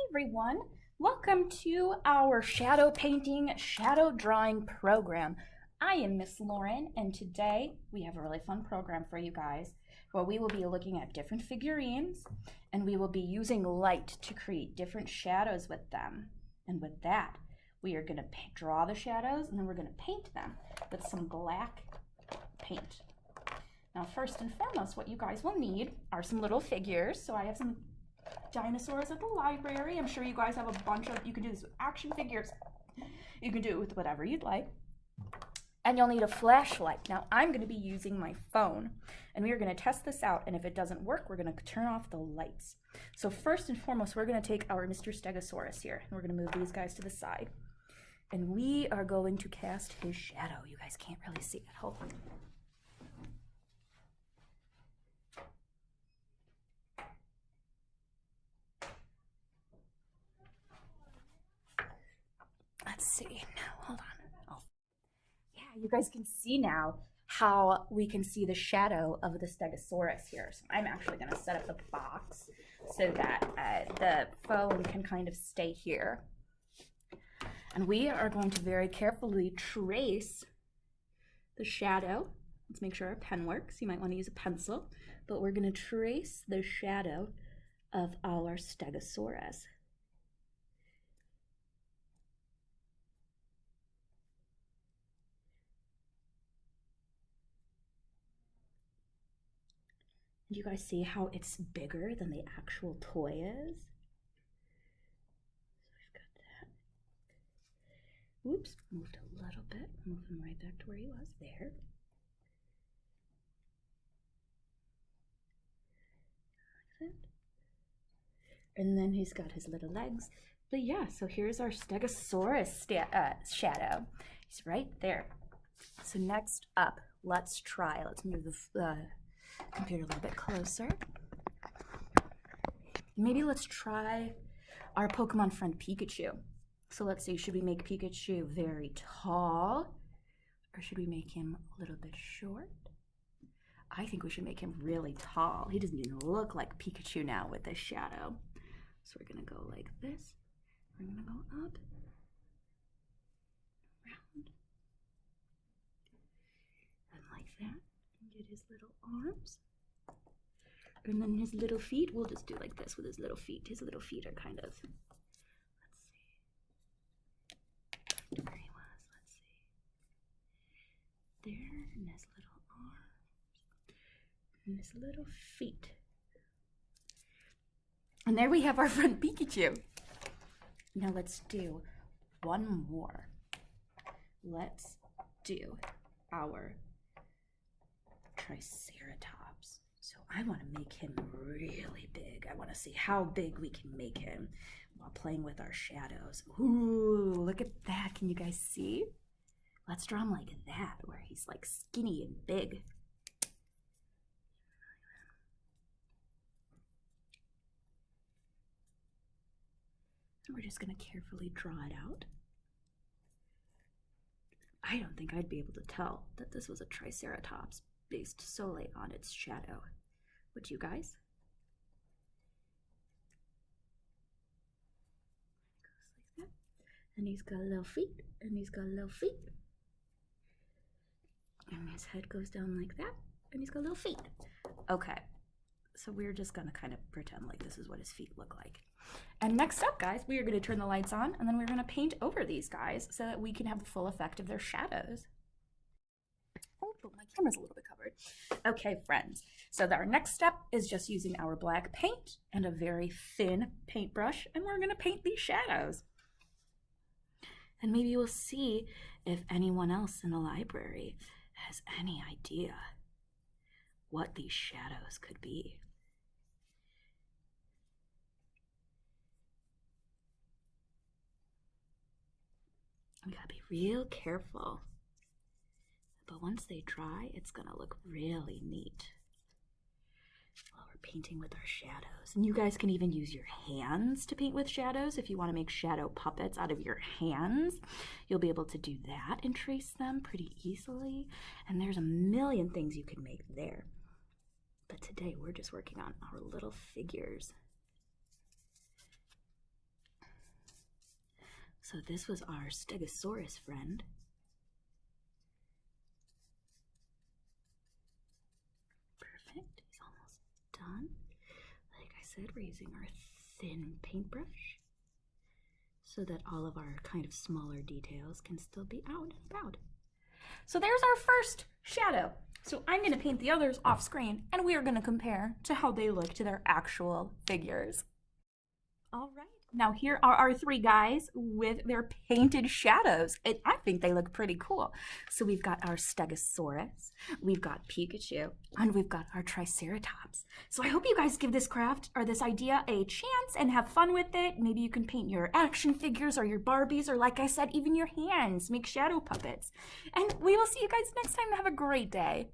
Everyone. Welcome to our shadow painting, shadow drawing program. I am Miss Lauren, and today we have a really fun program for you guys where we will be looking at different figurines and we will be using light to create different shadows with them. And with that, we are going to draw the shadows and then we're going to paint them with some black paint. Now, first and foremost, what you guys will need are some little figures. So I have some dinosaurs at the library. I'm sure you guys have a bunch of, you can do this with action figures. You can do it with whatever you'd like. And you'll need a flashlight. Now, I'm going to be using my phone, and we are going to test this out, and if it doesn't work, we're going to turn off the lights. So first and foremost, we're going to take our Mr. Stegosaurus here, and we're going to move these guys to the side. And we are going to cast his shadow. You guys can't really see it. Hold on. Let's see. Now, hold on. Oh, yeah, you guys can see now how we can see the shadow of the Stegosaurus here. So I'm actually going to set up the box so that the phone can kind of stay here. And we are going to very carefully trace the shadow. Let's make sure our pen works. You might want to use a pencil, but we're going to trace the shadow of our Stegosaurus. Do you guys see how it's bigger than the actual toy is? So we've got that. Oops, moved a little bit. Move him right back to where he was there. Like that. And then he's got his little legs. But yeah, so here's our Stegosaurus shadow. He's right there. So next up, let's move the computer a little bit closer. Maybe let's try our Pokemon friend Pikachu. So let's see, should we make Pikachu very tall or should we make him a little bit short? I think we should make him really tall. He doesn't even look like Pikachu now with this shadow. So we're gonna go like this. We're gonna go up, around, and like that. Get his little arms, and then his little feet, we'll just do like this with his little feet. His little feet are kind of, let's see, there he was, let's see, there, and his little arms, and his little feet. And there we have our friend Pikachu. Now let's do one more. Let's do our Triceratops. So I want to make him really big. I want to see how big we can make him while playing with our shadows. Ooh, look at that. Can you guys see? Let's draw him like that, where he's like skinny and big. And we're just going to carefully draw it out. I don't think I'd be able to tell that this was a Triceratops based solely on its shadow. Would you guys? Goes like that. And he's got little feet, and he's got little feet. And his head goes down like that, and he's got little feet. Okay, so we're just gonna kind of pretend like this is what his feet look like. And next up, guys, we are gonna turn the lights on, and then we're gonna paint over these guys so that we can have the full effect of their shadows. Oh, my camera's a little bit covered. Okay, friends. So our next step is just using our black paint and a very thin paintbrush, and we're going to paint these shadows. And maybe we'll see if anyone else in the library has any idea what these shadows could be. We gotta be real careful. But once they dry, it's gonna look really neat while we're painting with our shadows. And you guys can even use your hands to paint with shadows. If you want to make shadow puppets out of your hands, you'll be able to do that and trace them pretty easily. And there's a million things you can make there. But today we're just working on our little figures. So this was our Stegosaurus friend. Perfect, he's almost done. Like I said, we're using our thin paintbrush so that all of our kind of smaller details can still be out and about. So there's our first shadow. So I'm going to paint the others off screen, and we are going to compare to how they look to their actual figures. All right. Now here are our three guys with their painted shadows. And I think they look pretty cool. So we've got our Stegosaurus, we've got Pikachu, and we've got our Triceratops. So I hope you guys give this craft or this idea a chance and have fun with it. Maybe you can paint your action figures or your Barbies, or like I said, even your hands. Make shadow puppets. And we will see you guys next time. Have a great day.